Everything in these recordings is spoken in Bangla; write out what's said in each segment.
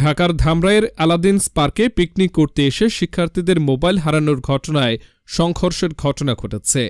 ঢাকার ধামরাইয়ের আলাদিনস পার্কে পিকনিক করতে এসে শিক্ষার্থীদের মোবাইল হারানোর ঘটনায় সংঘর্ষের ঘটনা ঘটেছে।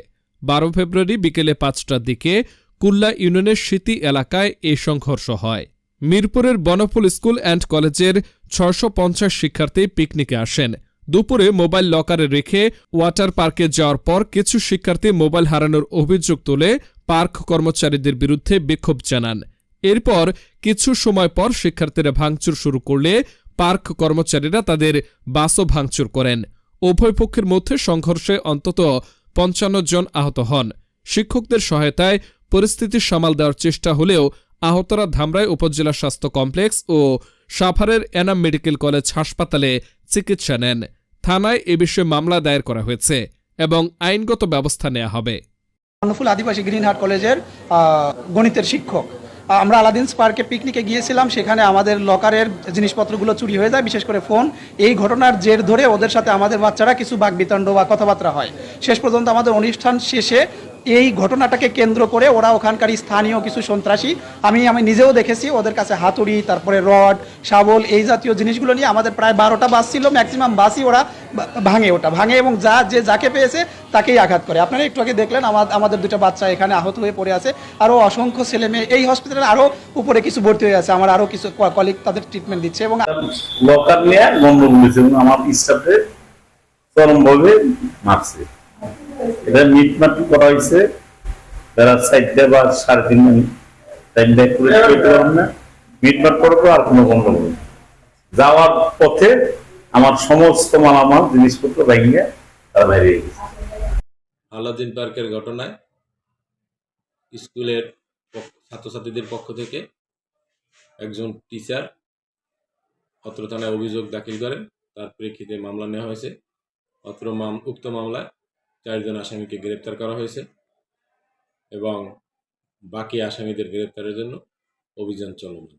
12 ফেব্রুয়ারি বিকেলে 5টার দিকে কুল্লা ইউনিয়নের স্মৃতি এলাকায় এই সংঘর্ষ হয়। মিরপুরের বনফুল স্কুল অ্যান্ড কলেজের 650 শিক্ষার্থী পিকনিকে আসেন। দুপুরে মোবাইল লকারে রেখে ওয়াটার পার্কে যাওয়ার পর কিছু শিক্ষার্থী মোবাইল হারানোর অভিযোগ তুলে পার্ক কর্মচারীদের বিরুদ্ধে বিক্ষোভ জানান। এরপর কিছু সময় পর শিক্ষার্থীরা ভাঙচুর শুরু করলে পার্ক কর্মচারীরা তাদের বাসও ভাঙচুর করেন। উভয় পক্ষের মধ্যে সংঘর্ষে অন্তত 55 জন আহত হন। শিক্ষকদের সহায়তায় পরিস্থিতি সামাল দেওয়ার চেষ্টা হলেও আহতরা ধামরাই উপজেলা স্বাস্থ্য কমপ্লেক্স ও সাভারের এনাম মেডিকেল কলেজ হাসপাতালে চিকিৎসা নেন। থানায় এ বিষয়ে মামলা দায়ের করা হয়েছে এবং আইনগত ব্যবস্থা নেওয়া হবে। বনফুল আদিবাসী গ্রিন হার্ট কলেজের গণিতের শিক্ষক। আমরা আলাদিনস পার্কে পিকনিকে গিয়েছিলাম, সেখানে আমাদের লকারের জিনিসপত্রগুলো চুরি হয়ে যায়, বিশেষ করে ফোন। এই ঘটনার জের ধরে ওদের সাথে আমাদের বাচ্চারা কিছু বাকবিতণ্ড বা কথাবার্তা হয়। শেষ পর্যন্ত আমাদের অনুষ্ঠান শেষে এই ঘটনাটাকে কেন্দ্র করে ওরা ওখানকার স্থানীয় কিছু সন্ত্রাসী, আমি নিজেও দেখেছি, ওদের কাছে হাতুড়ি, তারপরে রড, শাবল, এই জাতীয় জিনিসগুলো নিয়ে আমাদের প্রায় 12টা বাস ছিল, ম্যাক্সিমাম বাসই ওরা ভাঙে এবং যাকে পেয়েছে তাকেই আঘাত করে। আপনারা একটু আগে দেখলেন আমাদের দুটো বাচ্চা এখানে আহত হয়ে পড়ে আছে। আরও অসংখ্য ছেলে মেয়ে এই হসপিটালে আরও উপরে কিছু ভর্তি হয়ে আছে। আমার আরও কিছু কলিগ তাদের ট্রিটমেন্ট দিচ্ছে এবং লকার নিয়ে গন্ডগোল হয়েছে এবং আমার স্টাফে চরমভাবে মারছে। এটা মিটমাট করা হয়েছে বেলা 4টা বা 3:30 মিটমাট করার পর আর কোনো গন্ডগোল। যাওয়ার পথে আমার সমস্ত মালামাল জিনিসপত্র ভেঙে তারা বাইরে গেছে। আলাদিন পার্কের ঘটনায় স্কুলের ছাত্রছাত্রীদের পক্ষ থেকে একজন টিচার অত্র থানায় অভিযোগ দাখিল করেন। তার প্রেক্ষিতে মামলা নেওয়া হয়েছে। উক্ত মামলায় 4 জন আসামিকে গ্রেপ্তার করা হয়েছে এবং বাকি আসামিদের গ্রেপ্তারের জন্য অভিযান চলমান।